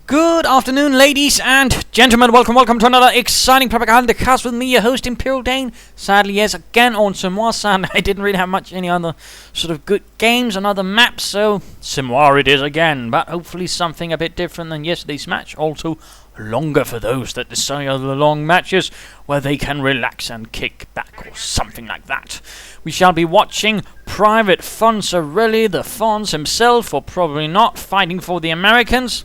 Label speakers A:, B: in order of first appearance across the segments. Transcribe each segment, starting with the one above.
A: Good afternoon, ladies and gentlemen. Welcome to another exciting Propagandacast with me, your host, Imperial Dane. Sadly, yes, again on Semois. Sadly, I didn't really have much any other sort of good games and other maps, so Semois it is again. But hopefully something a bit different than yesterday's match. Also longer for those that decide the long matches where they can relax and kick back or something like that. We shall be watching PvtFonzarelly, the Fonz himself, or probably not, fighting for the Americans.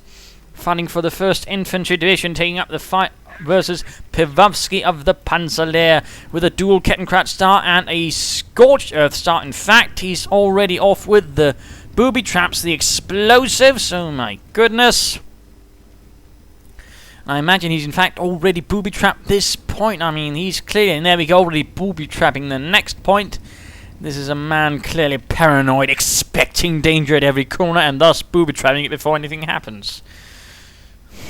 A: Fighting for the 1st Infantry Division, taking up the fight versus Piwavsky of the Panzerlehr with a dual Kettenkraut start and a Scorched Earth start. In fact, he's already off with the booby traps, the explosives. Oh my goodness. I imagine he's in fact already booby trapped this point. I mean, he's clearly, and there we go, already booby trapping the next point. This is a man clearly paranoid, expecting danger at every corner and thus booby trapping it before anything happens.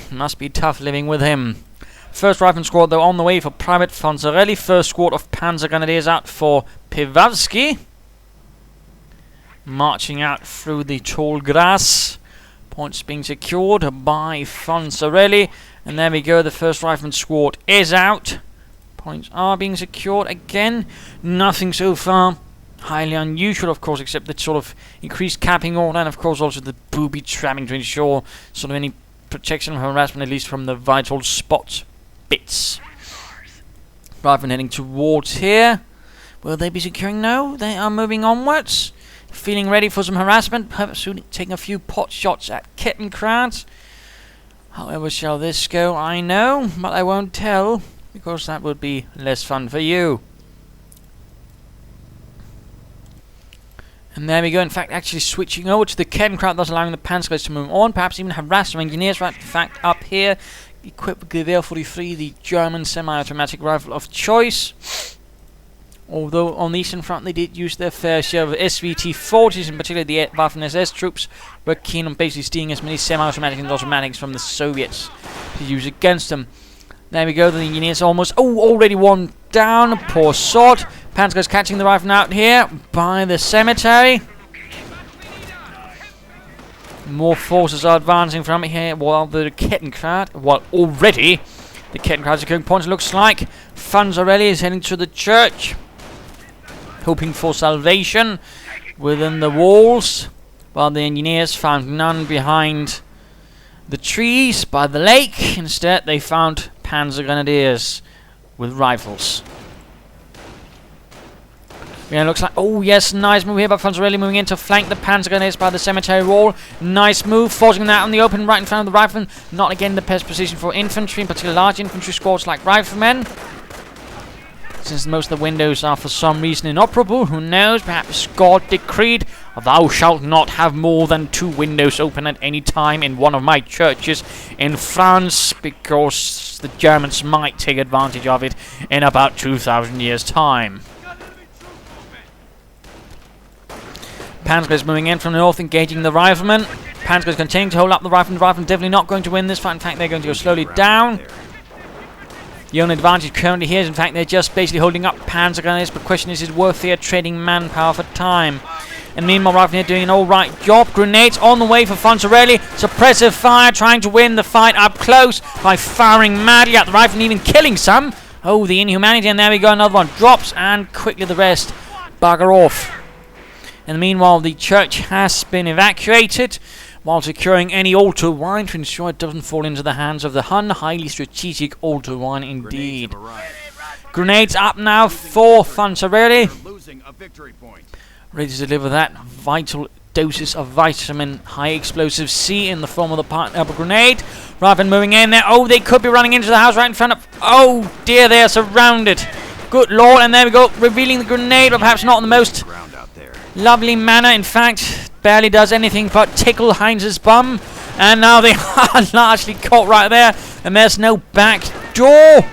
A: Must be tough living with him. First rifle squad though on the way for PvtFonzarelly. First squad of Panzer Grenadiers out for Piwavsky. Marching out through the tall grass. Points being secured by Fonzarelly. And there we go, the first rifleman squad is out. Points are being secured again. Nothing so far highly unusual, of course, except the sort of increased capping order and of course also the booby trapping to ensure sort of any protection from harassment, at least from the vital spot bits. Riflemen heading towards here. Will they be securing? No, they are moving onwards. Feeling ready for some harassment, perhaps taking a few pot shots at Kettenkraut. However shall this go, I know, but I won't tell, because that would be less fun for you. And there we go, in fact, actually switching over to the Kettenkraut, thus allowing the Panzergrenadiers to move on, perhaps even harass some engineers. Right, in fact, up here, equipped with Gewehr 43, the German semi-automatic rifle of choice. Although on the Eastern Front they did use their fair share of SVT-40s, in particular the Waffen-SS troops were keen on basically stealing as many semi-automatic and automatics from the Soviets to use against them. There we go, the engineers almost, already one down, poor sod. Panzergrenadiers catching the rifle out here by the cemetery. More forces are advancing from here while the Kettenkraut, already the Kettenkraut securing points, looks like. Fonzarelly is heading to the church, hoping for salvation within the walls, while the engineers found none behind the trees by the lake. Instead, they found Panzer Grenadiers with rifles. Yeah, looks like, oh yes, nice move here by Fonzarelly, moving in to flank the Panzer Grenadiers by the cemetery wall. Nice move, forcing them out in the open right in front of the riflemen. Not again the best position for infantry, in particular large infantry squads like riflemen. Since most of the windows are for some reason inoperable, who knows, perhaps God decreed, thou shalt not have more than 2 windows open at any time in one of my churches in France, because the Germans might take advantage of it in about 2,000 years' time. Panzergrenadiers moving in from the north, engaging the riflemen. Panzergrenadiers continuing to hold up the riflemen. The riflemen definitely not going to win this fight. In fact, they're going to go slowly down. The only advantage currently here is, in fact, they're just basically holding up Panzer Grenadiers, but the question is worth their trading manpower for time? And meanwhile, riflemen here doing an alright job. Grenades on the way for Fonzarelly. Suppressive fire, trying to win the fight up close by firing madly at the riflemen, even killing some. Oh, the inhumanity, and there we go, another one drops, and quickly the rest bugger off. And meanwhile, the church has been evacuated, while securing any altar wine to ensure it doesn't fall into the hands of the Hun. Highly strategic altar wine indeed. Grenades up now for Fonzarelly. Ready to deliver that vital doses of vitamin high explosive C in the form of the pineapple grenade. Rather than moving in there, oh, they could be running into the house right in front of, oh dear, they are surrounded. Good lord, and there we go, revealing the grenade, but perhaps not in the most lovely manner. In fact, barely does anything but tickle Heinz's bum. And now they are largely caught right there. And there's no back door.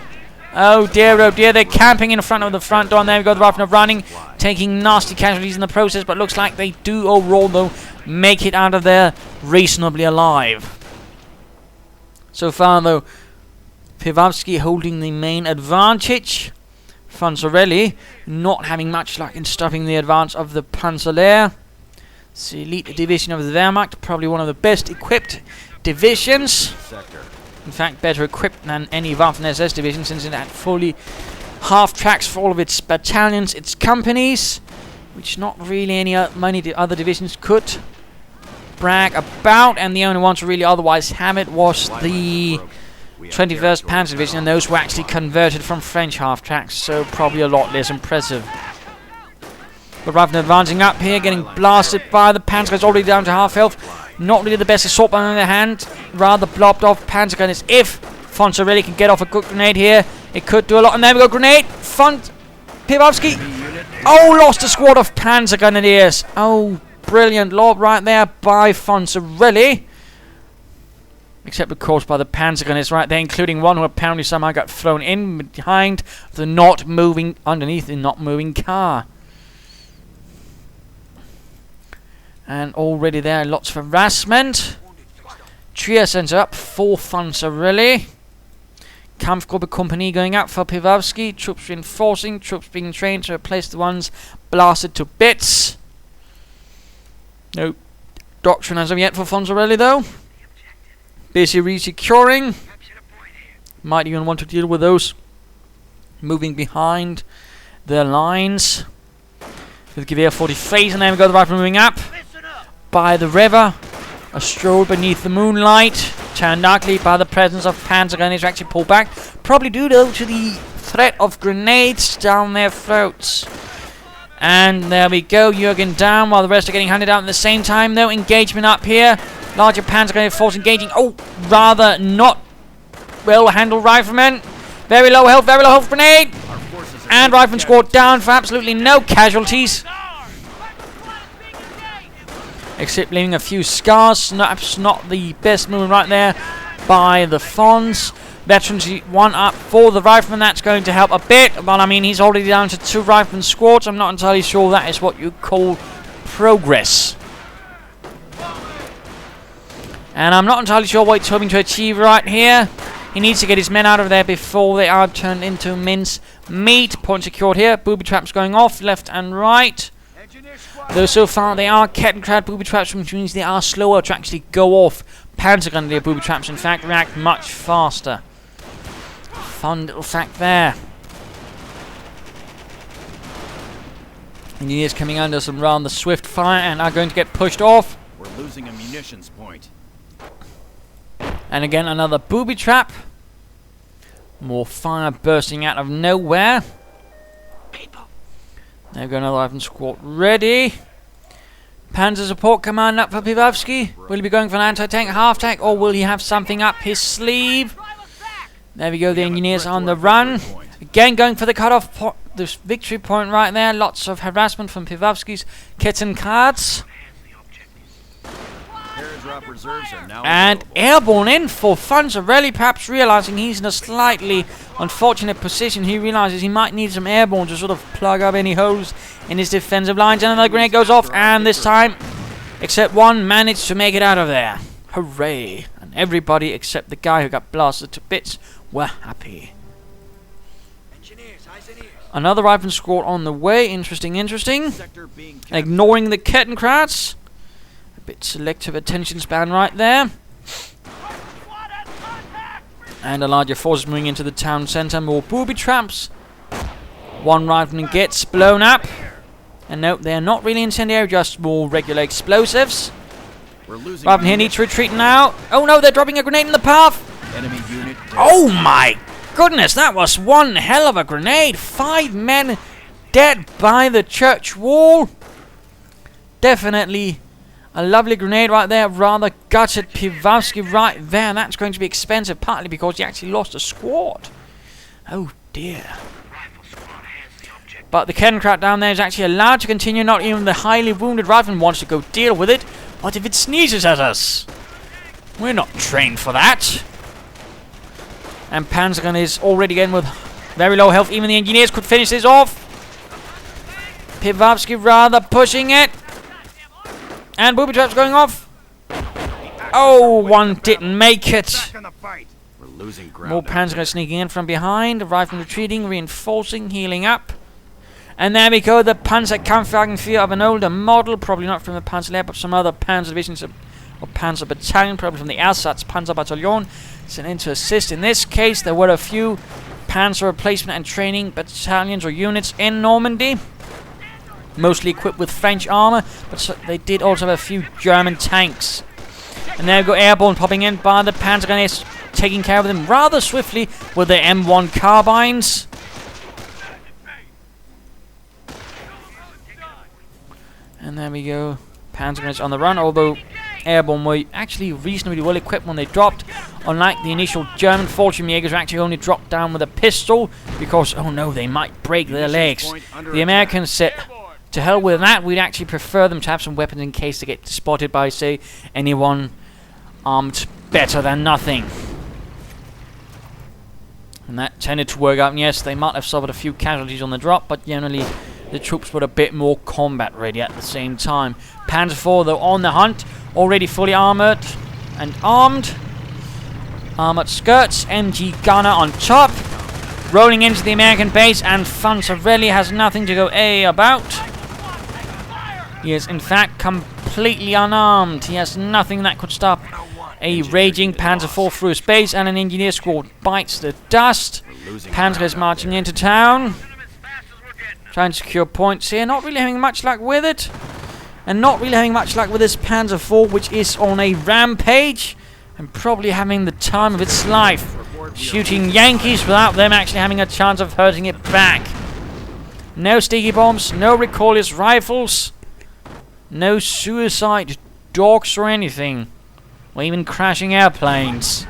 A: Oh dear, they're camping in front of the front door. And there we go, the riflemen running, taking nasty casualties in the process. But looks like they do overall, though, make it out of there reasonably alive. So far, though, Piwavsky holding the main advantage. Fonzarelly not having much luck in stopping the advance of the Panzerlehr. It's the elite division of the Wehrmacht, probably one of the best equipped divisions. In fact, better equipped than any Waffen-SS division, since it had fully half-tracks for all of its battalions, its companies, which not really many other divisions could brag about, and the only ones who really otherwise have it was the 21st Panzer Division, and those were actually converted from French half-tracks, so probably a lot less impressive. But rather than advancing up here, getting blasted by the Panzer guys, already down to half health. Not really the best assault on the other hand, rather blobbed off Panzer gunners. If Fonzarelly can get off a good grenade here, it could do a lot. And there we go, grenade! Piwavsky! Oh, lost a squad of Panzer Grenadiers. Oh, brilliant lob right there by Fonzarelly. Except, of course, by the Panzer Gunners right there, including one who apparently somehow got thrown in behind the underneath the not moving car. And already there, lots of harassment. Trier sends up for Fonzarelly. Kampfgruppe Company going up for Piwavsky. Troops reinforcing, troops being trained to replace the ones blasted to bits. No doctrine as of yet for Fonzarelly, though. Busy resecuring. Might even want to deal with those moving behind their lines. With Gewehr 40 phase, and then we go the rifle moving up by the river. A stroll beneath the moonlight. Turned darkly by the presence of Panzer Gunners who actually pull back. Probably due though to the threat of grenades down their throats. And there we go, Jürgen down while the rest are getting handed out at the same time though. Engagement up here. Larger Panzer Gunner force engaging. Oh, rather not well handled riflemen. Very low health grenade. And rifleman squad down for absolutely no casualties. Except leaving a few scars. Perhaps not the best movement right there by the Fonz. Veterans one up for the rifleman. That's going to help a bit. But I mean, he's already down to 2 rifleman squads. I'm not entirely sure that is what you call progress. And I'm not entirely sure what he's hoping to achieve right here. He needs to get his men out of there before they are turned into mince meat. Point secured here. Booby traps going off left and right. Though so far they are Kettenkrad booby traps, which means they are slower to actually go off. Panzer Grenadier booby traps, in fact, react much faster. Fun little fact there. Engineers coming under some rather swift fire and are going to get pushed off.
B: We're losing a munitions point.
A: And again, another booby trap. More fire bursting out of nowhere. There we go, another rifleman squad ready. Panzer support command up for Piwavsky. Will he be going for an anti-tank, half-tank, or will he have something up his sleeve? There we go, the engineers on the run. Again, going for the cut-off point, this victory point right there. Lots of harassment from Piwavsky's Kettenkards. And airborne in for Fonzarelly, perhaps realizing he's in a slightly unfortunate position. He realizes he might need some airborne to sort of plug up any holes in his defensive lines. And another grenade goes off, and this time, except one, managed to make it out of there. Hooray. And everybody except the guy who got blasted to bits were happy. Another rifleman squad on the way. Interesting. Ignoring the Kettenkrats. Bit selective attention span right there. And a larger force moving into the town centre. More booby traps. One rifleman gets blown up. And no, they're not really incendiary, just more regular explosives. Rifleman here needs to retreat now. Oh no, they're dropping a grenade in the path.
B: Enemy unit dead.
A: Oh my goodness, that was one hell of a grenade. 5 men dead by the church wall. Definitely a lovely grenade right there. Rather gutted Piwavsky right there. And that's going to be expensive, partly because he actually lost a squad. Oh dear. But the Kettenkrat down there is actually allowed to continue. Not even the highly wounded rifleman wants to go deal with it. What if it sneezes at us? We're not trained for that. And Panzergun is already getting with very low health. Even the engineers could finish this off. Piwavsky rather pushing it. And booby traps going off. Oh, one didn't make it. More Panzergun sneaking in from behind. The rifleman retreating, reinforcing, healing up. And there we go, the Panzerkampfwagen 4 of an older model. Probably not from the Panzerlehr, but some other Panzer divisions of Panzer Battalion, probably from the Alsace Panzer Battalion, sent in to assist. In this case, there were a few Panzer replacement and training battalions or units in Normandy, mostly equipped with French armor, but they did also have a few German tanks. And there we go, airborne popping in by the Panzer Grenadiers, taking care of them rather swiftly with their M1 carbines. And there we go, Panzer Grenadiers on the run, although airborne were actually reasonably well equipped when they dropped. Unlike the initial German Fallschirmjägers, who actually only dropped down with a pistol because, oh no, they might break their legs. The Americans said, to hell with that, we'd actually prefer them to have some weapons in case they get spotted by, say, anyone armed better than nothing. And that tended to work out. And yes, they might have suffered a few casualties on the drop, but generally the troops were a bit more combat ready at the same time. Panzer IV, though, on the hunt, already fully armoured and armed. Armoured skirts, MG gunner on top, rolling into the American base, and Fonzarelly has nothing to go about. He is, in fact, completely unarmed. He has nothing that could stop a raging Panzer IV through his base, and an engineer squad bites the dust. Panzer is marching into town, trying to secure points here. Not really having much luck with it. And not really having much luck with this Panzer IV, which is on a rampage. And probably having the time of its life. Shooting Yankees without them actually having a chance of hurting it back. No sticky bombs, no recoilless rifles. No suicide dogs or anything. Or even crashing airplanes.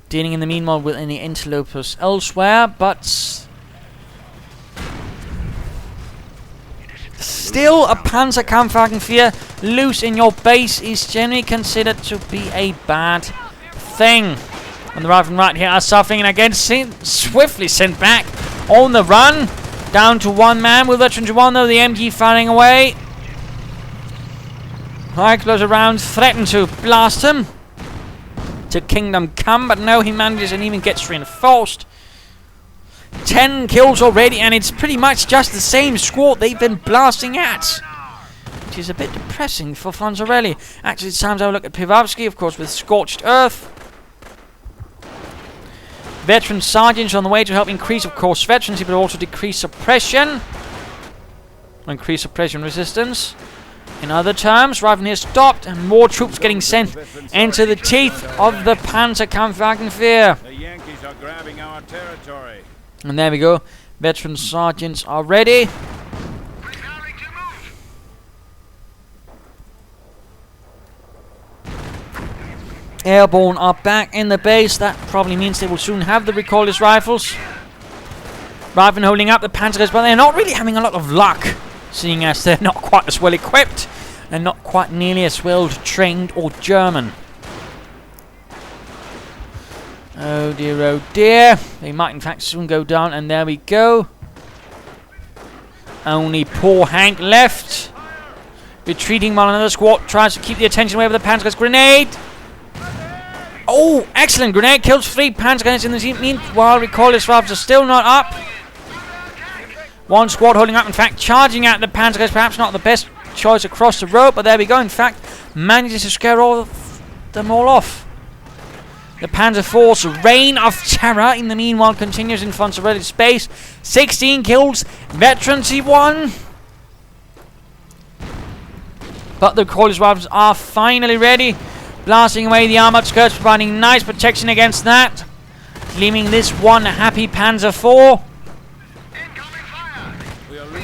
A: Dealing in the meanwhile with any interlopers elsewhere, but still a Panzerkampfwagen 4 loose in your base is generally considered to be a bad thing. On the right and right here are suffering, and again swiftly sent back on the run. Down to one man with veteran to one, though, the MG firing away. High explosive rounds threaten to blast him to Kingdom Come, but no, he manages and even gets reinforced. 10 kills already, and it's pretty much just the same squad they've been blasting at, which is a bit depressing for Fonzarelly. Actually, it's time to have a look at Piwavsky, of course, with Scorched Earth. Veteran sergeants on the way to help increase, of course, veterancy, but also decrease suppression. Increase suppression resistance. In other terms, Raven here stopped, and more troops getting sent into the teeth of the Panzerkampfwagen 4.
B: The Yankees are grabbing our territory.
A: And there we go. Veteran sergeants are ready. Airborne are back in the base. That probably means they will soon have the recoilless rifles. Raven holding up the Panzers, but they're not really having a lot of luck, seeing as they're not quite as well equipped and not quite nearly as well trained or German. Oh dear, they might in fact soon go down, and there we go. Only poor Hank left. Retreating while another squad tries to keep the attention away with the Panzer's grenade. Oh, excellent grenade, kills 3 Panzer gunners in the team. Meanwhile, recoilless rifles are still not up. One squad holding up, in fact, charging at the Panzer gunners. Perhaps not the best choice across the road, but there we go. In fact, manages to scare them all off. The Panzer IV's reign of terror, in the meanwhile, continues in Fonzarelli's space. 16 kills, veterancy 1. But the recoilless rifles are finally ready. Blasting away the armoured skirts, providing nice protection against that. Leaving this one happy Panzer IV.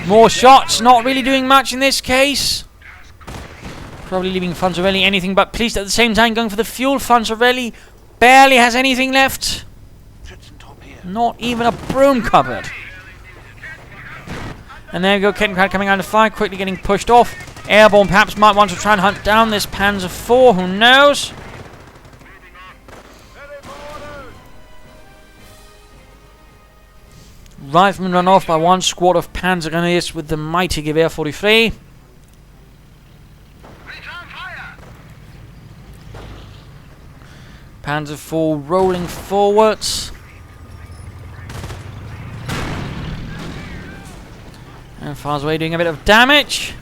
A: More shots, not really doing much in this case. Probably leaving Fonzarelly anything but pleased at the same time, going for the fuel. Fonzarelly barely has anything left. Not even a broom cupboard. And there we go, Kettenkrad coming under fire, quickly getting pushed off. Airborne perhaps might want to try and hunt down this Panzer IV, who knows? Riflemen run off by one squad of Panzer Grenadiers with the mighty Gewehr 43. Panzer IV rolling forwards. Fonzarelly doing a bit of damage.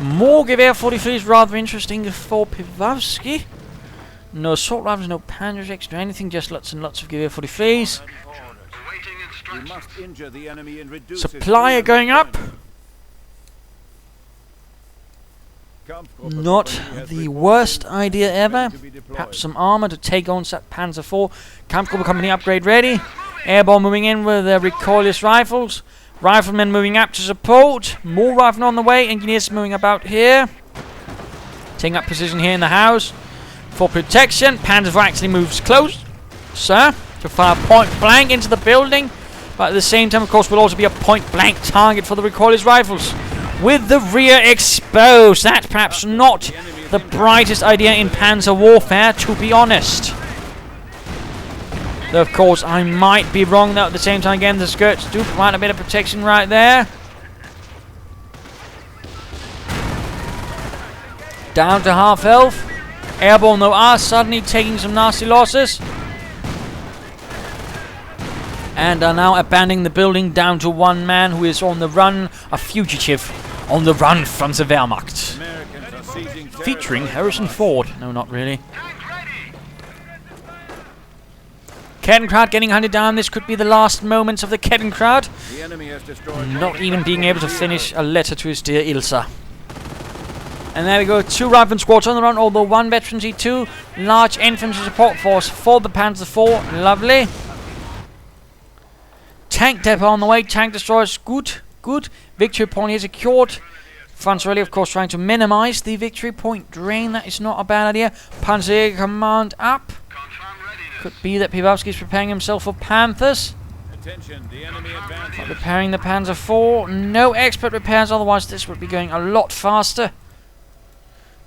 A: More Gewehr 43s, rather interesting for Piwavsky. No assault rifles, no Panzerjacks, no anything, just lots and lots of Gewehr 43s.
B: We must injure the enemy and reduce
A: Supplier going up. Not the worst idea ever. Perhaps some armor to take on that Panzer IV. Kampfgruppe Company upgrade ready. Airborne moving in with their recoilless rifles. Riflemen moving up to support. More riflemen on the way. Engineers moving about here. Taking up position here in the house. For protection. Panzer IV actually moves close, sir, to fire point blank into the building. But at the same time, of course, will also be a point blank target for the recoilless rifles. With the rear exposed. That's perhaps not the brightest idea in panzer warfare, to be honest. Though, of course, I might be wrong, though, at the same time. Again, the skirts do provide a bit of protection right there. Down to half health. Airborne, though, are suddenly taking some nasty losses. And are now abandoning the building down to one man who is on the run, a fugitive on the run from the Wehrmacht. Featuring Harrison Ford. No, not really. Kettenkrad getting hunted down. This could be the last moments of the Kettenkrad. Not even being able to finish a letter to his dear Ilsa. And there we go, 2 rifleman squads on the run, although 1 veteran G2, large infantry support force for the Panzer IV. Lovely. Tank depot on the way, tank destroyers, good. Victory point here secured. Fonzarelly, of course, trying to minimize the victory point drain. That is not a bad idea. Panzer command up. Could be that Piwavsky is preparing himself for Panthers. Not repairing the Panzer IV. No expert repairs, otherwise this would be going a lot faster.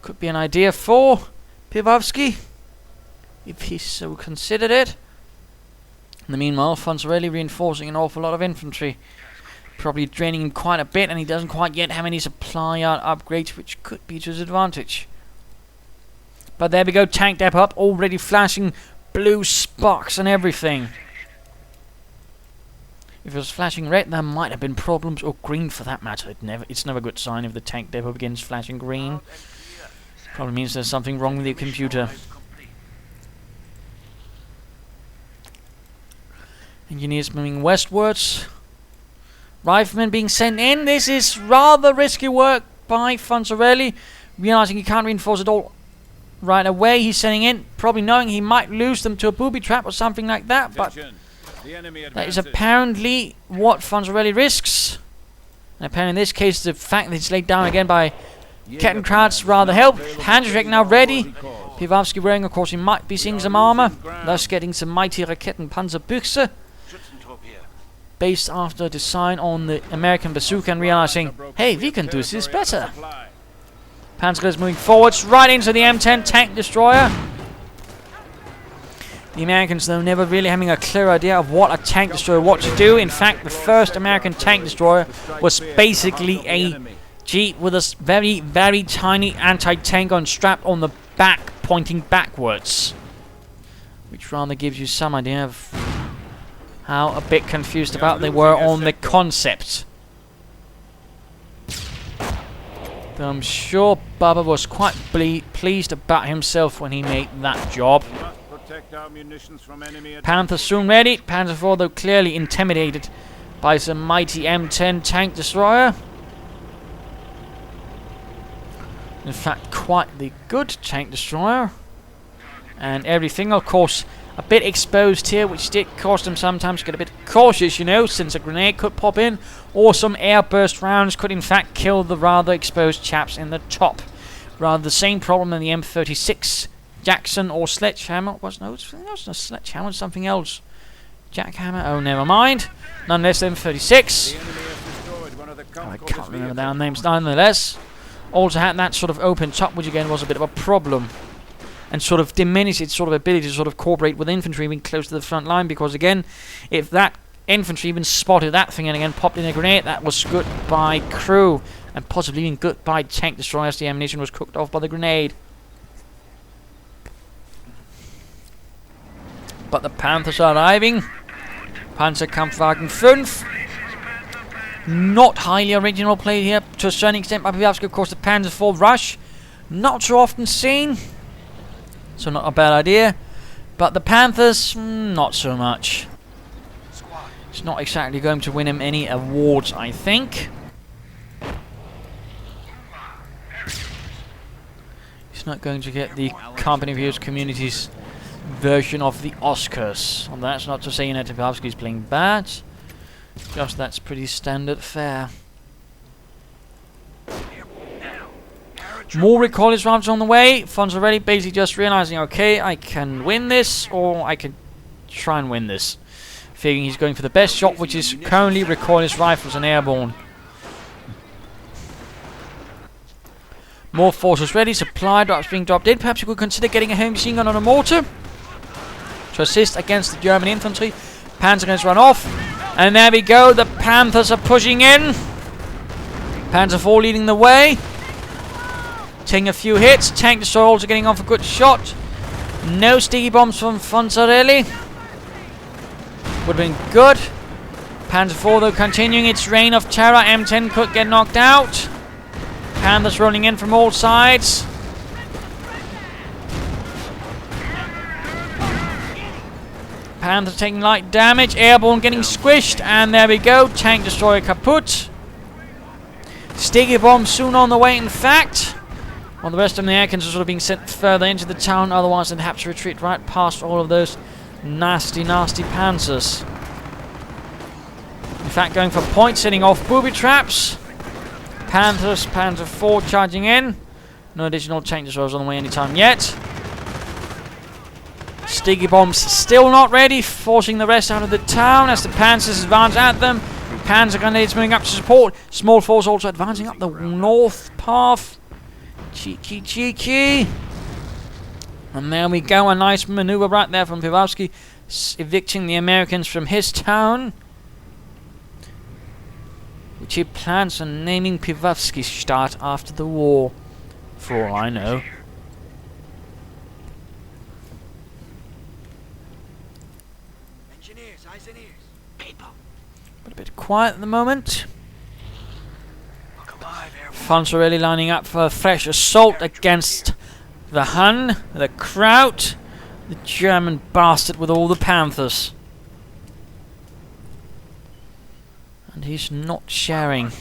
A: Could be an idea for Piwavsky, if he so considered it. In the meanwhile, Fonzarelly reinforcing an awful lot of infantry. Probably draining him quite a bit, and he doesn't quite yet have any supply yard upgrades, which could be to his advantage. But there we go, tank depot up, already flashing blue sparks and everything. If it was flashing red, there might have been problems, or green for that matter. It's never a good sign if the tank depot begins flashing green. Probably means there's something wrong with your computer. Engineers moving westwards. Riflemen being sent in. This is rather risky work by Fonzarelli. Realizing he can't reinforce it all right away, he's sending in, probably knowing he might lose them to a booby trap or something like that. But that is apparently what Fonzarelli risks. And apparently in this case, the fact that it's laid down again by Kettenkrads rather help. Panzerjacks now ready. Piwavsky wearing, of course, he might be seeing some armor, thus getting some mighty Raketenpanzerbüchse. Based after design on the American bazooka and realizing, hey, we can do this better. Panzer is moving forwards, right into the M10 tank destroyer. The Americans, though, never really having a clear idea of what a tank destroyer, what to do. In fact, the first American tank destroyer was basically a Jeep with a very, very tiny anti-tank gun strapped on the back, pointing backwards. Which rather gives you some idea of how a bit confused about they were on the concept. Though I'm sure Bubba was quite pleased about himself when he made that job. Panther soon ready. Panzer IV, though, clearly intimidated by some mighty M10 tank destroyer. In fact, quite the good tank destroyer. And everything, of course, a bit exposed here, which did cause them sometimes to get a bit cautious, you know, since a grenade could pop in, or some airburst rounds could in fact kill the rather exposed chaps in the top. Rather the same problem in the M36 Jackson or Sledgehammer. It wasn't a Sledgehammer, something else. Jackhammer, oh, never mind. Nonetheless, M36. Oh, I can't remember their names, nonetheless. Also had that sort of open top, which again was a bit of a problem. And sort of diminish its sort of ability to sort of cooperate with infantry being close to the front line, because again, if that infantry even spotted that thing and again popped in a grenade, that was goodbye crew, and possibly even goodbye tank destroyers. The ammunition was cooked off by the grenade. But the Panthers are arriving. Panzerkampfwagen 5. Not highly original played here to a certain extent by Piwavsky. Of course, the Panzer IV rush. Not so often seen. So not a bad idea. But the Panthers, not so much. It's not exactly going to win him any awards, I think. He's not going to get the Company of Heroes Community's version of the Oscars. And that's not to say that Piwavsky is playing bad. Just that's pretty standard fare. More recoilless rounds on the way. Fonzarelly basically just realizing, okay, I can win this, or I can try and win this. Figuring he's going for the best shot, which is currently recoilless rifles and airborne. More forces ready, supply drops being dropped in. Perhaps you could consider getting a heavy machine gun on a mortar to assist against the German infantry. Panzer guns run off. And there we go, the Panthers are pushing in. Panzer IV leading the way. Taking a few hits. Tank destroyer also getting off a good shot. No sticky bombs from Fonzarelly. Would have been good. Panzer IV though continuing its reign of terror. M10 could get knocked out. Panthers rolling in from all sides. Panthers taking light damage. Airborne getting squished. And there we go. Tank destroyer kaput. Sticky bomb soon on the way, in fact. While the rest of the Americans are sort of being sent further into the town. Otherwise they'd have to retreat right past all of those nasty, nasty panzers. In fact, going for points, setting off booby traps. Panthers, Panzer IV charging in. No additional tank destroyers on the way anytime yet. Sticky bombs still not ready, forcing the rest out of the town as the Panzers advance at them. Panzer grenades moving up to support. Small force also advancing up the north path. Cheeky, cheeky. And there we go, a nice maneuver right there from Piwavsky, evicting the Americans from his town, which he plans on naming Piwavsky-Stadt after the war, for all I know.
C: Engineers, eyes and ears. People.
A: But a bit quiet at the moment. Fonzarelly lining up for a fresh assault against the Hun, the Kraut, the German bastard with all the Panthers. And he's not sharing.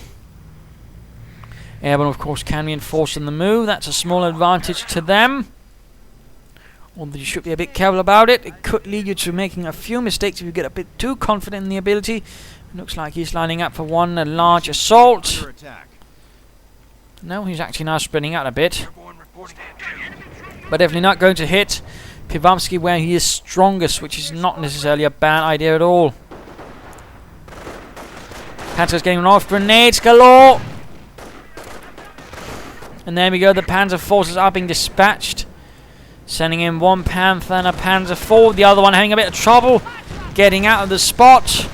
A: Airborne, of course, can be enforced in the move. That's a small advantage to them. Although you should be a bit careful about it. It could lead you to making a few mistakes if you get a bit too confident in the ability. It looks like he's lining up for one large assault. No, he's actually now spreading out a bit. But definitely not going to hit Piwavsky where he is strongest, which is not necessarily a bad idea at all. Panzer's getting off, grenades galore! And there we go, the Panzer forces are being dispatched. Sending in one Panther and a Panzer IV, the other one having a bit of trouble getting out of the spot.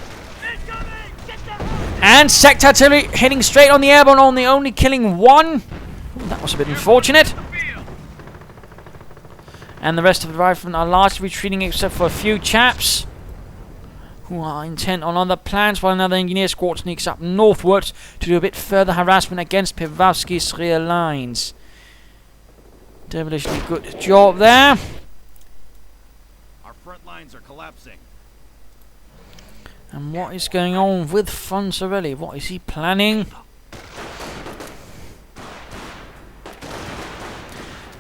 A: And sector artillery hitting straight on the airborne, only killing one. Ooh, that was a bit unfortunate. And the rest of the riflemen are largely retreating except for a few chaps who are intent on other plans, while another engineer squad sneaks up northwards to do a bit further harassment against Piwavsky's rear lines. Devilishly good job there.
B: Our front lines are collapsing.
A: And what is going on with Fonzarelly? What is he planning?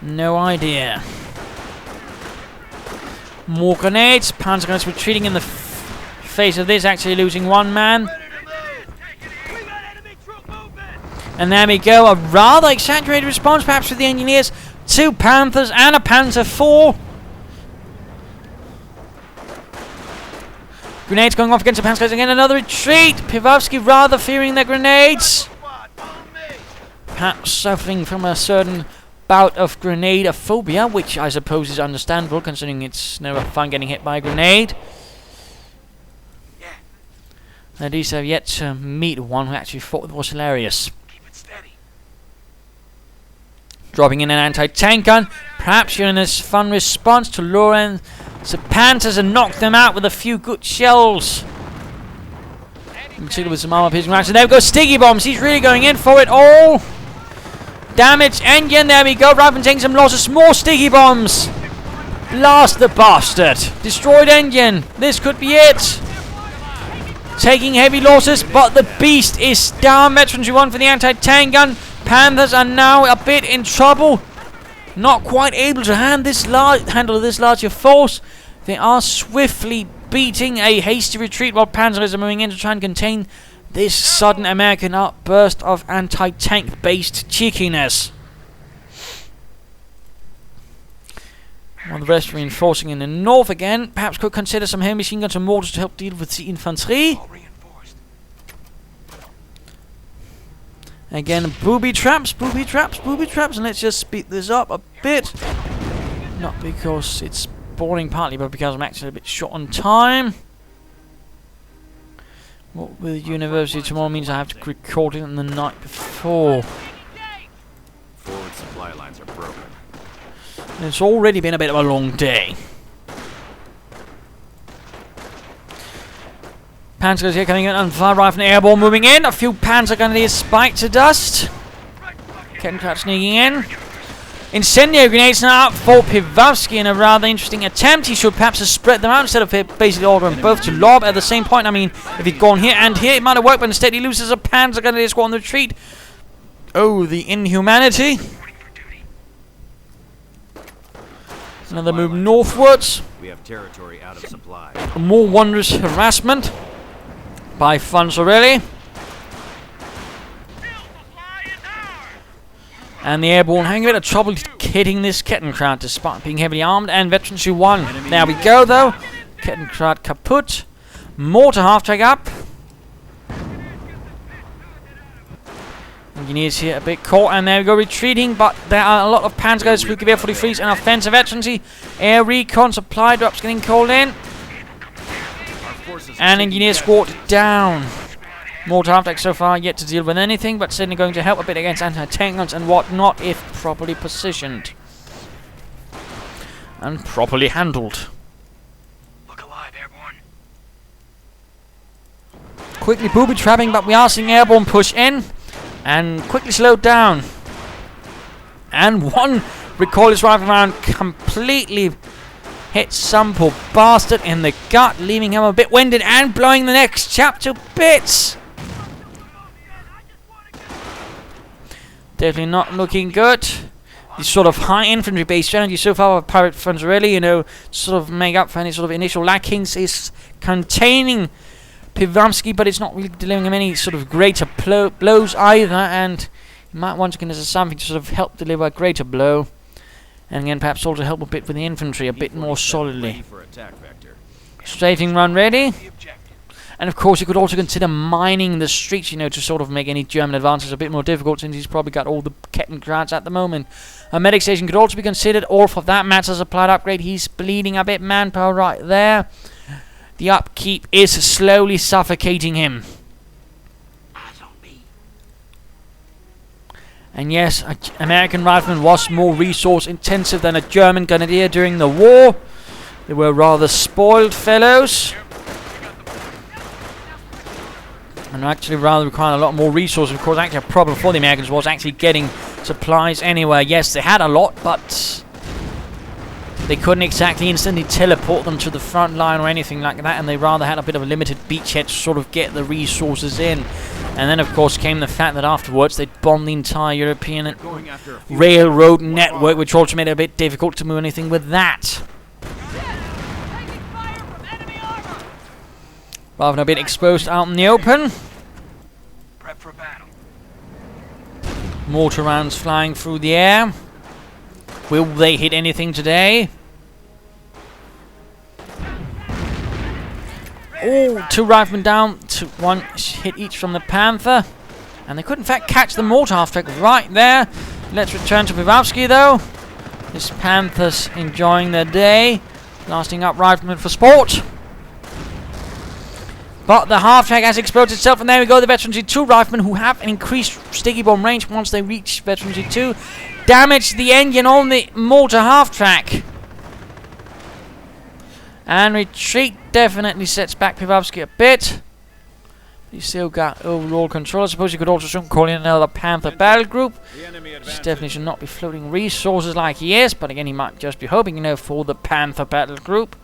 A: No idea. More grenades. Panzer grenades retreating in the face of this, actually losing one man. And there we go. A rather exaggerated response, perhaps, with the engineers. 2 Panthers and a Panzer IV. Grenades going off against the Panzers again. Another retreat. Piwavsky rather fearing their grenades. Perhaps suffering from a certain bout of grenade phobia, which I suppose is understandable considering it's never fun getting hit by a grenade. At least I've yet to meet one who actually thought it was hilarious.
C: Keep it steady.
A: Dropping in an anti-tank gun. Perhaps in this fun response to lure in So Panthers have knocked them out with a few good shells. In particular with some armor-piercing rounds. And there we go, Sticky Bombs. He's really going in for it all. Damage engine. There we go. Rifleman taking some losses. More Sticky Bombs. Blast the bastard. Destroyed engine. This could be it. Taking heavy losses, but the beast is down. Veterans who won for the anti-tank gun. Panthers are now a bit in trouble. Not quite able to handle this larger force. They are swiftly beating a hasty retreat while Panzers are moving in to try and contain this sudden American outburst of anti-tank based cheekiness. While the rest reinforcing in the north again, perhaps could consider some heavy machine guns and mortars to help deal with the infantry. Again, booby traps, and let's just speed this up a bit. Not because it's boring partly, but because I'm actually a bit short on time. What with university tomorrow means I have to record it on the night before.
B: Forward supply lines are broken.
A: And it's already been a bit of a long day. Panzers here coming in and fire rifle and airborne moving in. A few Panzer grenadiers spiked to dust. Kettenkraut sneaking in. Incendiary grenades now out for Piwavsky in a rather interesting attempt. He should perhaps have spread them out instead of basically ordering both to lob at the same point. I mean, if he'd gone here and here, it might have worked, but instead he loses a Panzer grenadier squad on the retreat. Oh, the inhumanity. Another move northwards.
B: We have territory out of supply.
A: More wondrous harassment by Fonzarelly. And the airborne having a bit of trouble hitting this Kettenkraut despite being heavily armed. And veterans who won. There we go though. Kettenkraut kaput. Mortar half-track up. Engineers here a bit caught, and there we go, retreating, but there are a lot of Panzer guys who give air 43s and offensive veterancy. Air recon supply drops getting called in. And engineer squad down. Mortar half-track so far yet to deal with anything, but certainly going to help a bit against anti-tank guns and whatnot if properly positioned. And properly handled.
C: Look alive, airborne.
A: Quickly booby trapping, but we are seeing airborne push in. And quickly slowed down. And one recoilless rifle round completely hit some poor bastard in the gut, leaving him a bit winded and blowing the next chap to bits. Definitely not looking good. This sort of high infantry based strategy so far of PvtFonzarelly, you know, sort of make up for any sort of initial lackings, is containing Piwavsky, but it's not really delivering him any sort of greater blows either, and you might want to consider something to sort of help deliver a greater blow, and again perhaps also help a bit with the infantry a bit more solidly. Strafing run ready, and of course you could also consider mining the streets, you know, to sort of make any German advances a bit more difficult, since he's probably got all the Kettenkrauts at the moment. A medic station could also be considered, or for that matter, supplied upgrade. He's bleeding a bit manpower right there. The upkeep is slowly suffocating him. And yes, an American rifleman was more resource intensive than a German grenadier during the war. They were rather spoiled fellows. And actually rather required a lot more resources. Of course, actually a problem for the Americans was actually getting supplies anywhere. Yes, they had a lot, but they couldn't exactly instantly teleport them to the front line or anything like that, and they rather had a bit of a limited beachhead to sort of get the resources in. And then, of course, came the fact that afterwards they'd bombed the entire European railroad network, which also made it a bit difficult to move anything with that. Rather than a bit exposed out in the open.
C: Prep for battle.
A: Mortar rounds flying through the air. Will they hit anything today? Oh, 2 riflemen down, 1 hit each from the Panther. And they could in fact catch the mortar half-track right there. Let's return to Piwavsky though. This Panther's enjoying their day. Blasting up riflemen for sport. But the half-track has exploded itself, and there we go, the Veterancy 2 riflemen, who have an increased sticky bomb range once they reach Veterancy 2. Damage the engine on the mortar half-track. And retreat definitely sets back Piwavsky a bit. He's still got overall control. I suppose you could also soon call in another Panther battle group. He definitely should not be floating resources like he is, but again, he might just be hoping, you know, for the Panther battle group.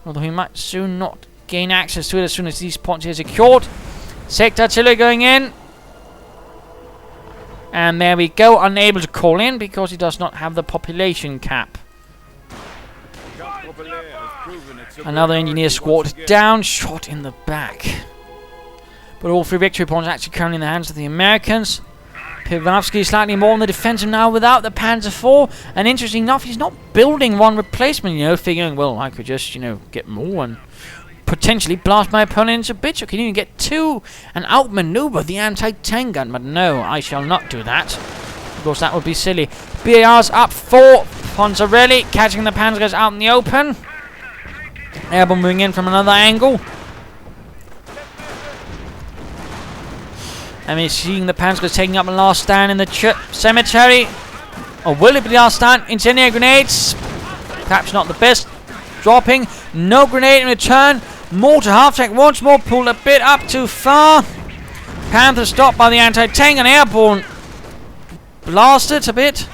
A: Although he might soon not gain access to it as soon as these points are secured. Sector artillery going in. And there we go, unable to call in because he does not have the population cap. Another engineer squad down, shot in the back. But all 3 victory points are actually currently in the hands of the Americans. Piwavsky slightly more on the defensive now without the Panzer IV. And interesting enough, he's not building one replacement, you know, figuring, well, I could just, you know, get more and potentially blast my opponent into bits. Or can even get 2 and outmaneuver the anti-tank gun. But no, I shall not do that. Of course, that would be silly. BAR's up 4. Fonzarelly catching the Panzers out in the open. Airborne moving in from another angle. And we're seeing the Panzers taking up the last stand in the cemetery. Or will it be the last stand? Incendiary grenades. Perhaps not the best. Dropping. No grenade in return. Mortar half-track once more. Pulled a bit up too far. Panther stopped by the anti-tank and airborne. Blasted a bit.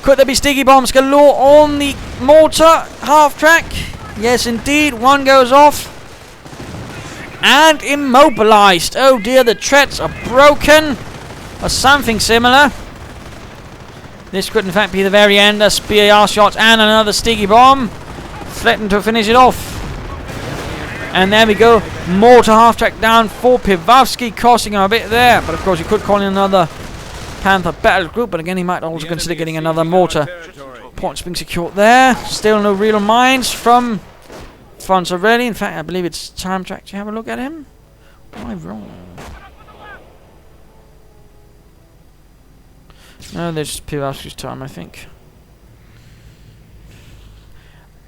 A: Could there be sticky bombs galore on the mortar half-track? Yes, indeed. One goes off. And immobilized. Oh dear, the treads are broken. Or something similar. This could in fact be the very end. A BAR shot and another sticky bomb. Threatened to finish it off. And there we go. Mortar half-track down for Piwavsky, costing him a bit there. But of course, you could call in another Panther battle group. But again, he might also consider getting another mortar. Points being secured there. Still no real mines from Fonzarelly. In fact, I believe it's time to actually have a look at him. Am I wrong? No, there's Piwavsky's time, I think.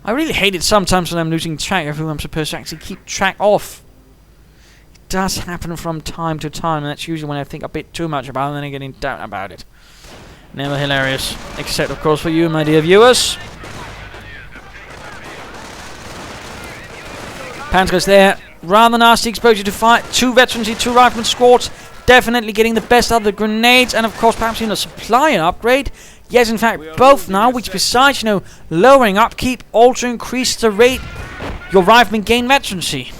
A: I really hate it sometimes when I'm losing track of who I'm supposed to actually keep track of. It does happen from time to time, and that's usually when I think a bit too much about it and then I get in doubt about it. Never hilarious. Except, of course, for you, my dear viewers. Panzer's there. Rather nasty exposure to fire. 2 veterancy, 2 rifleman squads. Definitely getting the best out of the grenades. And of course, perhaps even a supply upgrade. Yes, in fact, both now. Which besides, you know, lowering upkeep, also increase the rate your riflemen gain veterancy.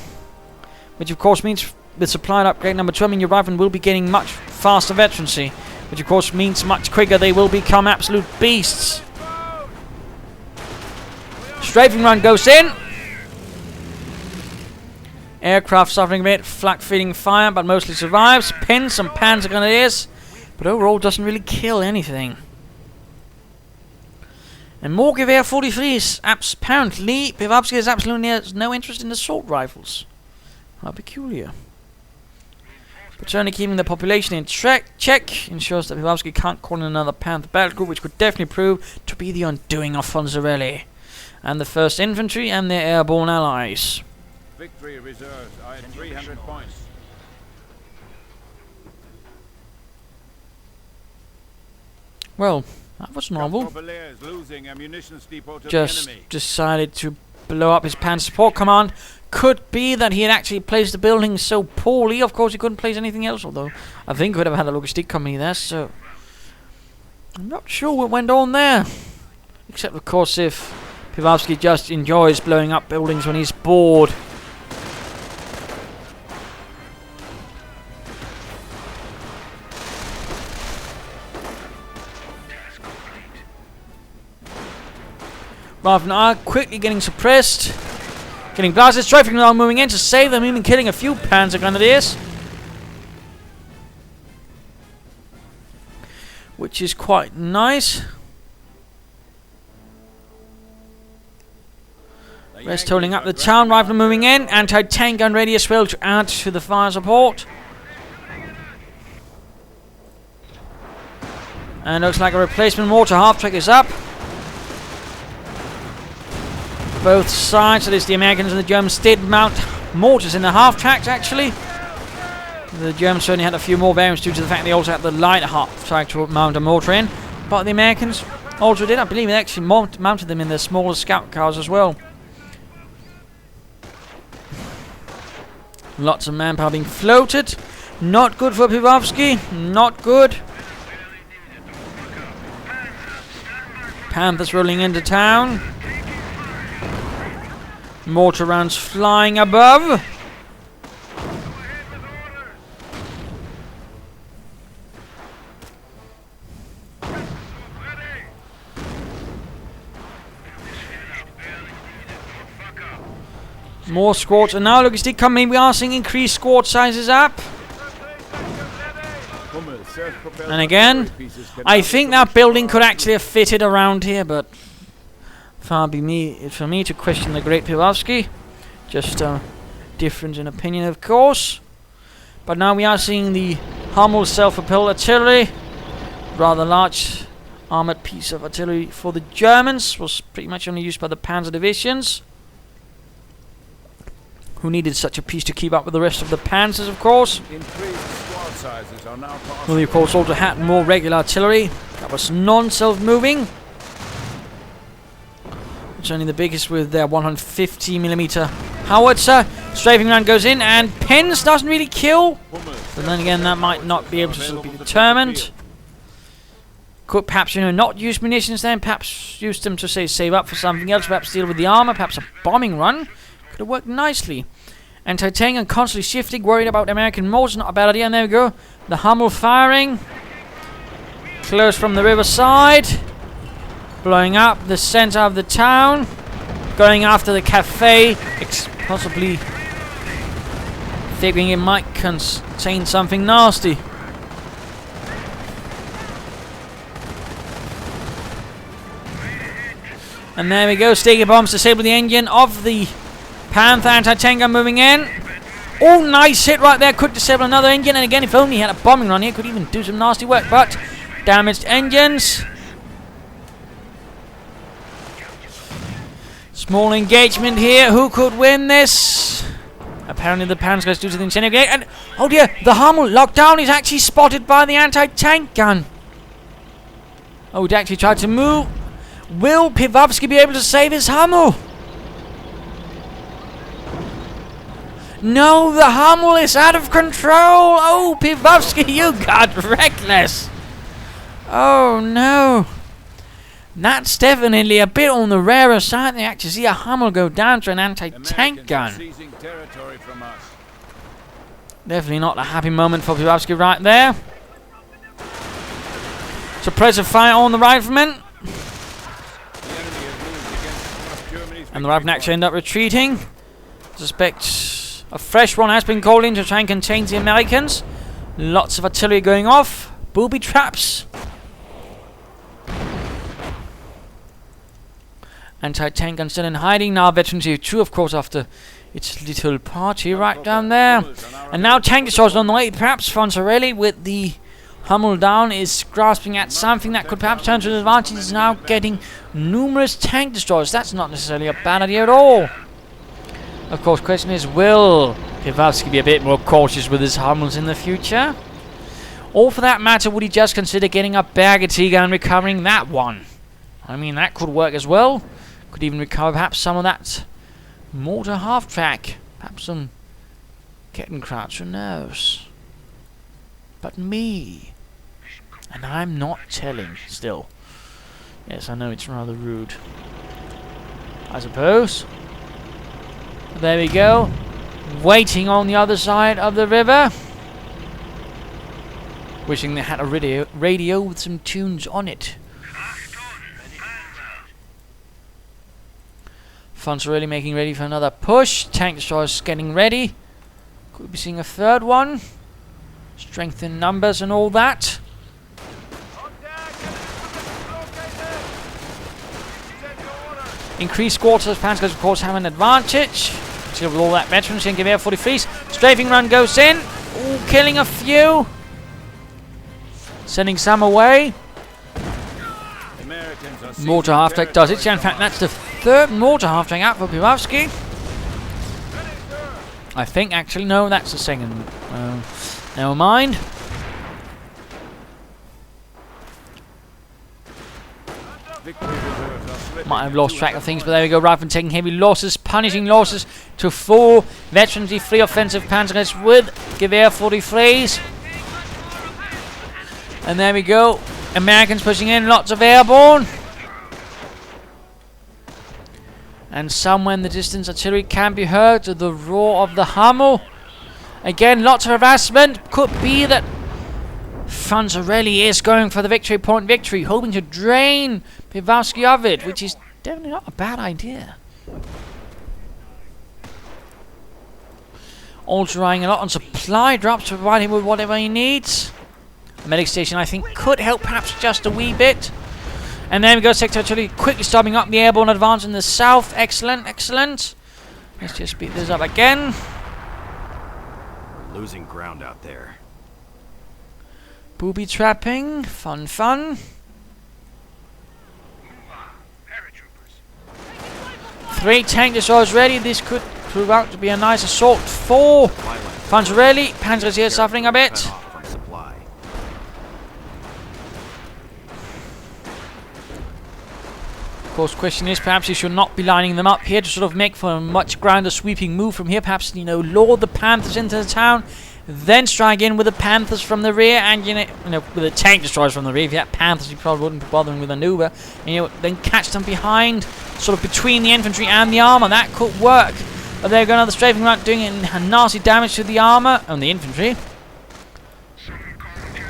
A: Which of course means with supply upgrade number 2, I mean your riflemen will be gaining much faster veterancy. Which of course means much quicker they will become absolute beasts. Strafing run goes in. Aircraft suffering a bit, flak feeding fire, but mostly survives. Pins some Panzer grenadiers, but overall doesn't really kill anything. And more Gewehr 43s. Apparently, Piwavsky has absolutely no interest in assault rifles. How peculiar. But certainly keeping the population in check ensures that Piwavsky can't call in another Panther battle group, which could definitely prove to be the undoing of Fonzarelly and the 1st Infantry and their airborne allies.
B: Victory reserves are at 300 points.
A: Well, that was novel. Just decided to blow up his Panzer support command. Could be that he had actually placed the building so poorly. Of course, he couldn't place anything else, although I think he would have had a logistic company there, so I'm not sure what went on there. Except, of course, if Piwavsky just enjoys blowing up buildings when he's bored. Riflemen are quickly getting suppressed. Getting blasted. Strafing now moving in to save them, even killing a few Panzer grenadiers. Which is quite nice. Rest holding up the town. Riflemen moving in. Anti-tank gun radius will to add to the fire support. And looks like a replacement mortar half-track is up. Both sides, that is the Americans and the Germans, did mount mortars in the half-tracks, actually. The Germans certainly had a few more variants due to the fact they also had the light half-track to mount a mortar in. But the Americans Also did, I believe they actually mounted them in their smaller scout cars as well. Lots of manpower being floated. Not good for Piwavsky. Not good. Panthers rolling into town. Mortar rounds flying above. More squads, and now look, it's coming. We are seeing increased squad sizes up. And again, I think that building could actually have fitted around here, but far be for me to question the great Piwavsky. Just a difference in opinion, of course. But now we are seeing the Hummel self-propelled artillery, rather large armored piece of artillery for the Germans. Was pretty much only used by the Panzer divisions, who needed such a piece to keep up with the rest of the Panzers, of course. Well, we of course also had more regular artillery that was non-self-moving. It's only the biggest with their 150mm howitzer. Strafing round goes in, and Pens doesn't really kill. But then again, that might not be able to be determined. Could perhaps, not use munitions then, perhaps use them to, say, save up for something else, perhaps deal with the armor, perhaps a bombing run. Could have worked nicely. Anti-tank and constantly shifting, worried about American mortars, not a bad idea, and there we go. The Hummel firing. Close from the riverside. Blowing up the center of the town. Going after the cafe, possibly figuring it might contain something nasty. And there we go, Sticky bombs disable the engine of the Panther. Anti-tank gun moving in. Oh, nice hit right there. Could disable another engine. And again, if only he had a bombing run here, could even do some nasty work. But damaged engines. Small engagement here. Who could win this? Apparently the Panzer goes due to the incendiary. And oh dear, the Hummel lockdown is actually spotted by the anti-tank gun. Oh, he actually tried to move. Will Piwavsky be able to save his Hummel? No, the Hummel is out of control. Oh, Piwavsky, you got reckless. Oh, no. That's definitely a bit on the rarer side. They actually see a Hummel go down to an anti-tank gun. Definitely not a happy moment for Piwavsky right there. Suppressive fire on the riflemen. And the riflemen actually end up retreating. Suspect a fresh one has been called in to try and contain the Americans. Lots of artillery going off. Booby traps. Anti-tank gun still in hiding. Now Veteran Tier 2, of course, after its little party right down there. And now tank destroyers on the way. Perhaps Fonzarelly, with the Hummel down, is grasping at something that could perhaps turn to his advantage. He's now getting numerous tank destroyers. That's not necessarily a bad idea at all. Of course, question is, will Piwavsky be a bit more cautious with his Hummels in the future? Or for that matter, would he just consider getting a Bergetti gun and recovering that one? I mean, that could work as well. Could even recover perhaps some of that mortar half-track. Perhaps some Kettenkrauts, who knows? But me. And I'm not telling still. Yes, I know it's rather rude, I suppose. There we go. Waiting on the other side of the river. Wishing they had a radio with some tunes on it. Fonzarelly making ready for another push. Tank destroyers getting ready. Could be seeing a third one. Strength in numbers and all that. Increased squad size. Panzers, of course, have an advantage. See, with all that veterans, you can give air 43s. Strafing run goes in. Ooh, killing a few. Sending some away. Mortar half-track does it. In fact, that's the third mortar half-track out for Piwavsky. I think, actually, no, that's the second. Never mind. Might have lost track of things, but there we go. Riflemen taking heavy losses, punishing losses to 4 veterans, 3 offensive Panzergrenadiers with Gewehr 43s. And there we go. Americans pushing in, lots of airborne. And somewhere in the distance, artillery can be heard to the roar of the Hummel. Again, lots of harassment. Could be that Fonzarelly is going for the victory point victory, hoping to drain Piwavsky of it, which is definitely not a bad idea. Also relying a lot on supply drops to provide him with whatever he needs. The medic station, I think, could help perhaps just a wee bit. And then we go sector artillery, quickly stopping up the airborne advance in the south. Excellent, excellent. Let's just speed this up again.
B: Losing ground out there.
A: Booby trapping, fun, fun. 3 tank destroyers ready. This could prove out to be a nice assault for Fonzarelly. Panzers here suffering a bit. Of course, question is perhaps you should not be lining them up here to sort of make for a much grander sweeping move from here. Perhaps, you know, lure the Panthers into the town, then strike in with the Panthers from the rear, and you know, with the tank destroyers from the rear. If you had Panthers, you probably wouldn't be bothering with a maneuver. And, you know, then catch them behind, sort of between the infantry and the armor. That could work. But they're going another strafing run, doing nasty damage to the armor and the infantry.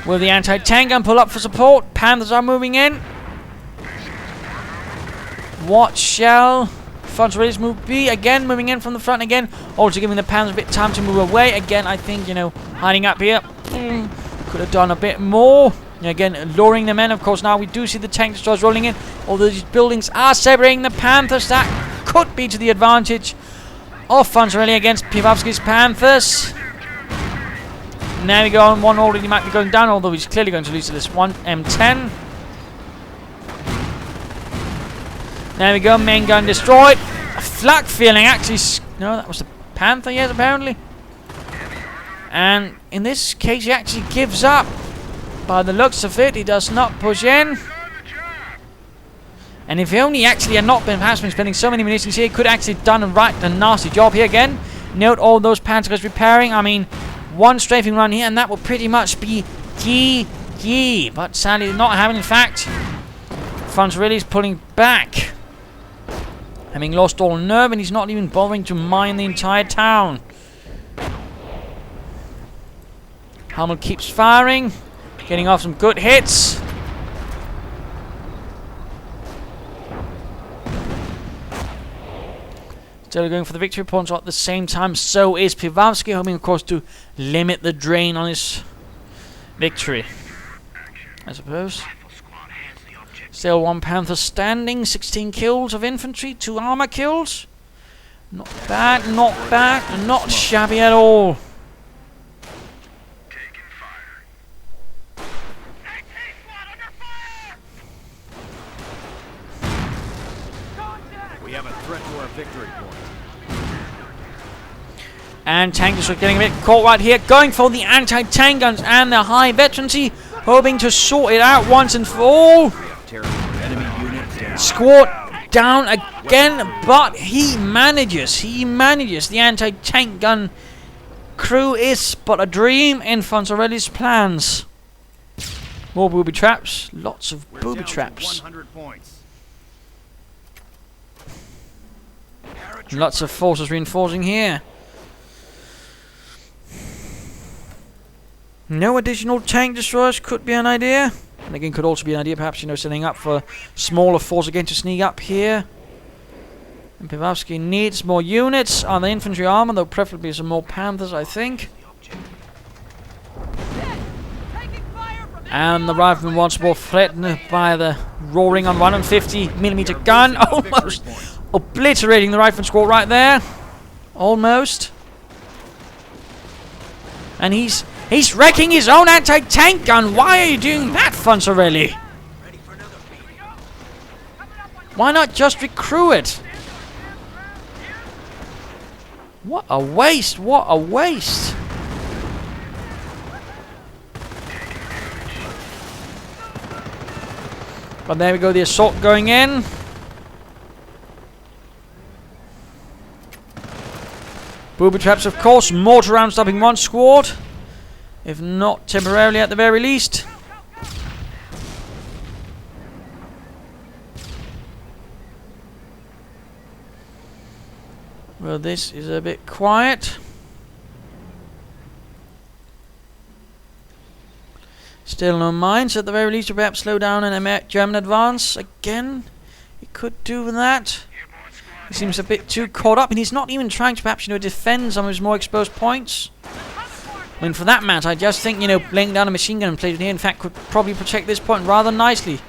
A: Will the anti-tank gun pull up for support? Panthers are moving in. What shall Fonzarelly's move be? Again, moving in from the front again. Also giving the Panthers a bit of time to move away. Again, I think, you know, hiding up here. Could have done a bit more. Again, luring them in. Of course, now we do see the tank destroyers rolling in. Although these buildings are separating the Panthers, that could be to the advantage of Fonzarelly against Piwavsky's Panthers. And there we go. And one already might be going down, although he's clearly going to lose to this one M10. There we go, main gun destroyed. A flak feeling actually. No, that was the Panther, yes, apparently. And in this case, he actually gives up. By the looks of it, he does not push in. And if he only actually had not been perhaps been spending so many munitions here, he could actually have done a nasty job here again. Note all those Panthers repairing. I mean, one strafing run here, and that will pretty much be GG. But sadly, not having. In fact, Fonzarelly's pulling back, having lost all nerve, and he's not even bothering to mine the entire town. Hummel keeps firing, getting off some good hits. Still going for the victory points at the same time. So is Piwavsky, hoping, of course, to limit the drain on his victory, I suppose. Still one Panther standing, 16 kills of infantry, 2 armor kills. Not bad, not bad, not shabby at all.
B: We have a threat to our victory point.
A: And tank destroyer getting a bit caught right here, going for the anti-tank guns and the high veterancy, hoping to sort it out once and for all. Squad down again, but he manages. The anti-tank gun crew is but a dream in Fonzarelly's plans. More booby traps, lots of booby traps. Lots of forces reinforcing here. No additional tank destroyers could be an idea. And again, could also be an idea, perhaps, you know, setting up for smaller force again to sneak up here. And Piwavsky needs more units on the infantry armor, though preferably some more Panthers, I think. And the rifleman once more threatened by the roaring on 150mm gun. Almost obliterating the rifleman squad right there. Almost. And he's wrecking his own anti-tank gun. Why are you doing that, Fonzarelly? Why not just recruit it? What a waste, what a waste. But there we go, the assault going in. Booby traps, of course. Mortar round stopping one squad. If not temporarily, at the very least. Well, this is a bit quiet. Still no mines. At the very least, or perhaps slow down an German advance again. He could do that. He seems a bit too caught up, and he's not even trying to perhaps, defend some of his more exposed points. I mean, for that matter, I just think, laying down a machine gun and placing here, in fact, could probably protect this point rather nicely.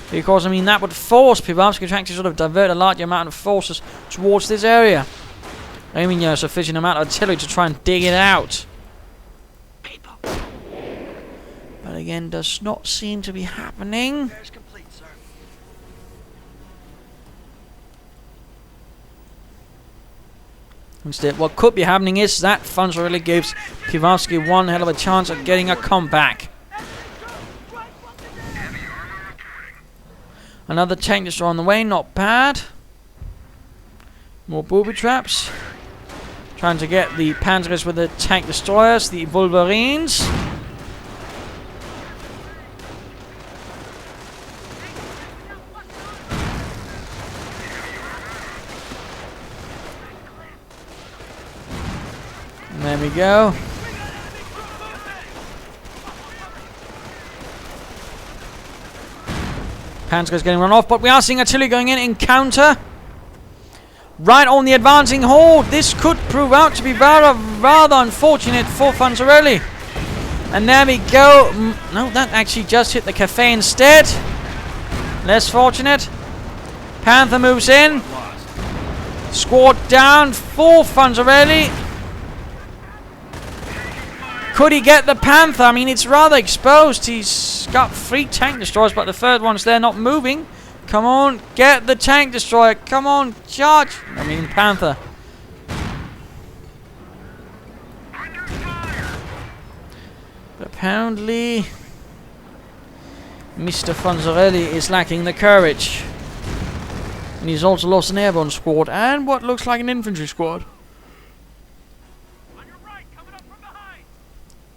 A: Because, I mean, that would force Piwavsky to actually sort of divert a large amount of forces towards this area. I mean, a sufficient amount of artillery to try and dig it out. But again, does not seem to be happening. Instead, what could be happening is that Fonzarelly gives Piwavsky one hell of a chance of getting a comeback. Another tank destroyer on the way, not bad. More booby traps. Trying to get the Panzers with the tank destroyers, the Wolverines. And there we go. Panzer's getting run off, but we are seeing artillery going in counter. Right on the advancing horde. This could prove out to be rather unfortunate for Fonzarelly. And there we go. No, that actually just hit the cafe instead. Less fortunate. Panther moves in. Squad down for Fonzarelly. Could he get the Panther? I mean, it's rather exposed. He's got 3 tank destroyers, but the third one's there not moving. Come on, get the tank destroyer. Come on, charge. I mean, Panther. But apparently, Mr. Fonzarelly is lacking the courage. And he's also lost an airborne squad and what looks like an infantry squad.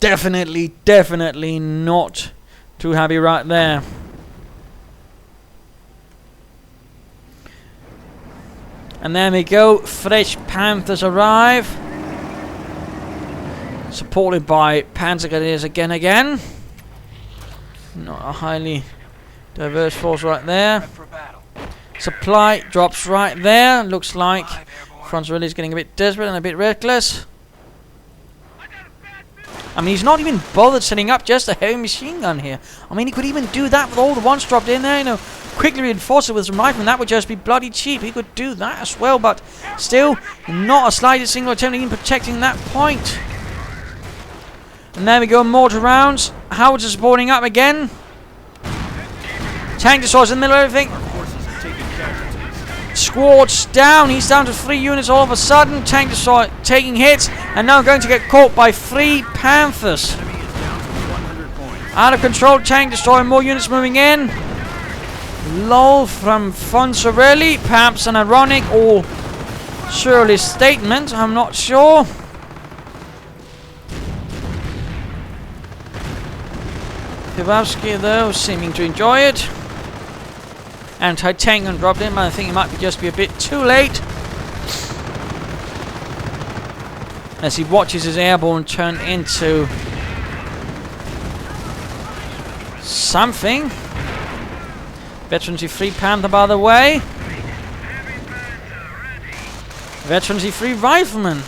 A: Definitely not too happy right there. And there we go. Fresh Panthers arrive. Supported by Panzer Grenadiers again. Not a highly diverse force right there. Supply drops right there. Looks like Fonzarelly's getting a bit desperate and a bit reckless. I mean, he's not even bothered setting up just a heavy machine gun here. I mean, he could even do that with all the ones dropped in there, quickly reinforce it with some riflemen. That would just be bloody cheap. He could do that as well, but still, not a slightest single attempt in protecting that point. And there we go, mortar rounds. Howitzers supporting up again. Tank destroyers in the middle of everything. Squad's down. He's down to 3 units all of a sudden. Tank destroyer taking hits, and now going to get caught by 3 Panthers. Out of control tank destroyer. More units moving in. Lull from Fonzarelly. Perhaps an ironic or surely statement. I'm not sure. Piwavsky, though, seeming to enjoy it. Anti-tank gun dropped in, but I think it might just be a bit too late. As he watches his airborne turn into something. Veterans E3 Panther, by the way. Veterans E3 Rifleman.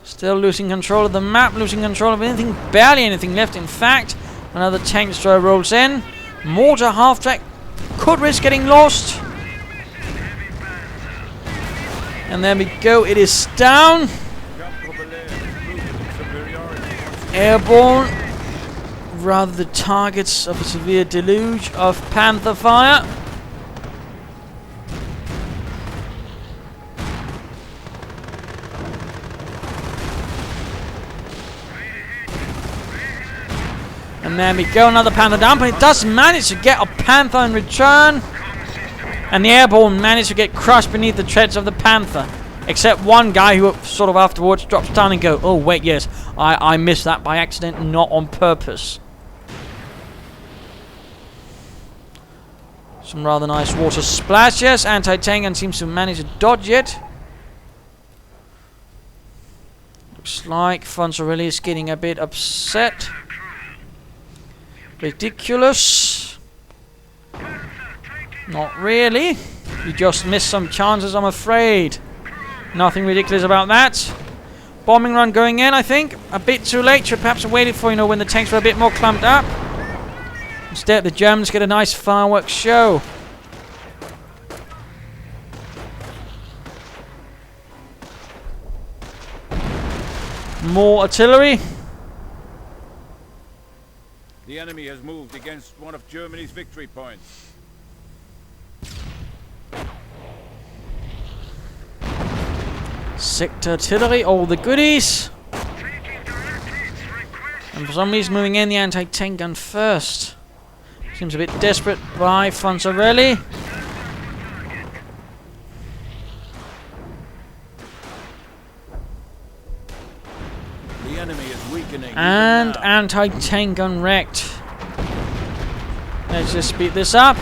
A: Still losing control of the map, losing control of anything, barely anything left. In fact, another tank destroyer rolls in. Mortar half-track could risk getting lost. And there we go, it is down. Airborne. Rather the targets of a severe deluge of Panther fire. And there we go, another Panther down, but it does manage to get a Panther in return. And the airborne managed to get crushed beneath the treads of the Panther. Except one guy who sort of afterwards drops down and go, oh wait, yes, I missed that by accident, not on purpose. Some rather nice water splashes. Anti-tank gun seems to manage to dodge it. Looks like Fonzarelly is getting a bit upset. Ridiculous. Not really. You just missed some chances, I'm afraid. Nothing ridiculous about that. Bombing run going in, I think. A bit too late. Should perhaps have waited for, when the tanks were a bit more clumped up. Instead, the Germans get a nice fireworks show. More artillery.
B: The enemy has moved against one of Germany's victory points.
A: Sector artillery, all the goodies. And for some reason moving in the anti-tank gun first. Seems a bit desperate by Fonzarelly.
B: The enemy is weakening.
A: And anti-tank gun wrecked. Let's just speed this up.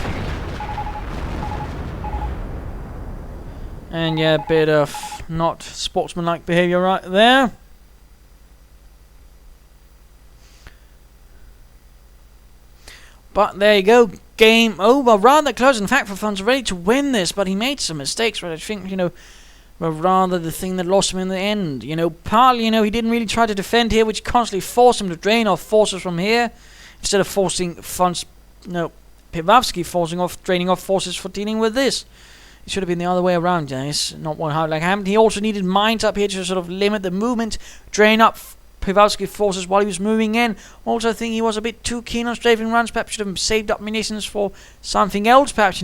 A: And yeah, a bit of not sportsmanlike behavior right there. But there you go, game over. Rather close, in fact, for Fonzarelly to win this, but he made some mistakes, but I think, were rather the thing that lost him in the end. Partly, he didn't really try to defend here, which constantly forced him to drain off forces from here, instead of forcing Piwavsky draining off forces for dealing with this. It should have been the other way around, guys. Not what happened. He also needed mines up here to sort of limit the movement, drain up Piwavsky forces while he was moving in. Also, I think he was a bit too keen on strafing runs. Perhaps should have saved up munitions for something else. Perhaps,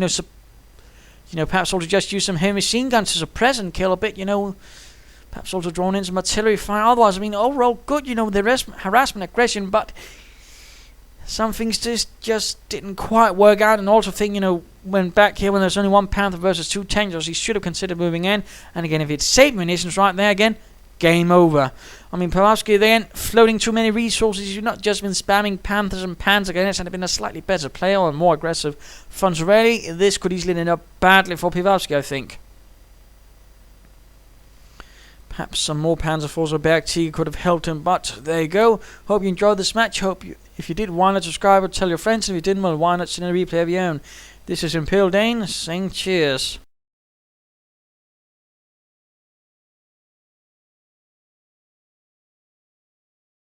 A: perhaps also just use some heavy machine guns to suppress and kill a bit. Perhaps also drawn in some artillery fire. Otherwise, overall good. The harassment, aggression, but some things just didn't quite work out. And also think, when back here when there's only one Panther versus two tankers, he should have considered moving in. And again, if he'd saved munitions right there again, game over. Piwavsky then floating too many resources. You've not just been spamming Panthers and Panzer grenades, and have been a slightly better player or more aggressive Fonzarelly. This could easily end up badly for Piwavsky, I think. Perhaps some more Panzer force or BRT could have helped him, but there you go. Hope you enjoyed this match. If you did, why not subscribe or tell your friends? If you didn't, well, why not send a replay of your own? This is Imperial Dane saying cheers.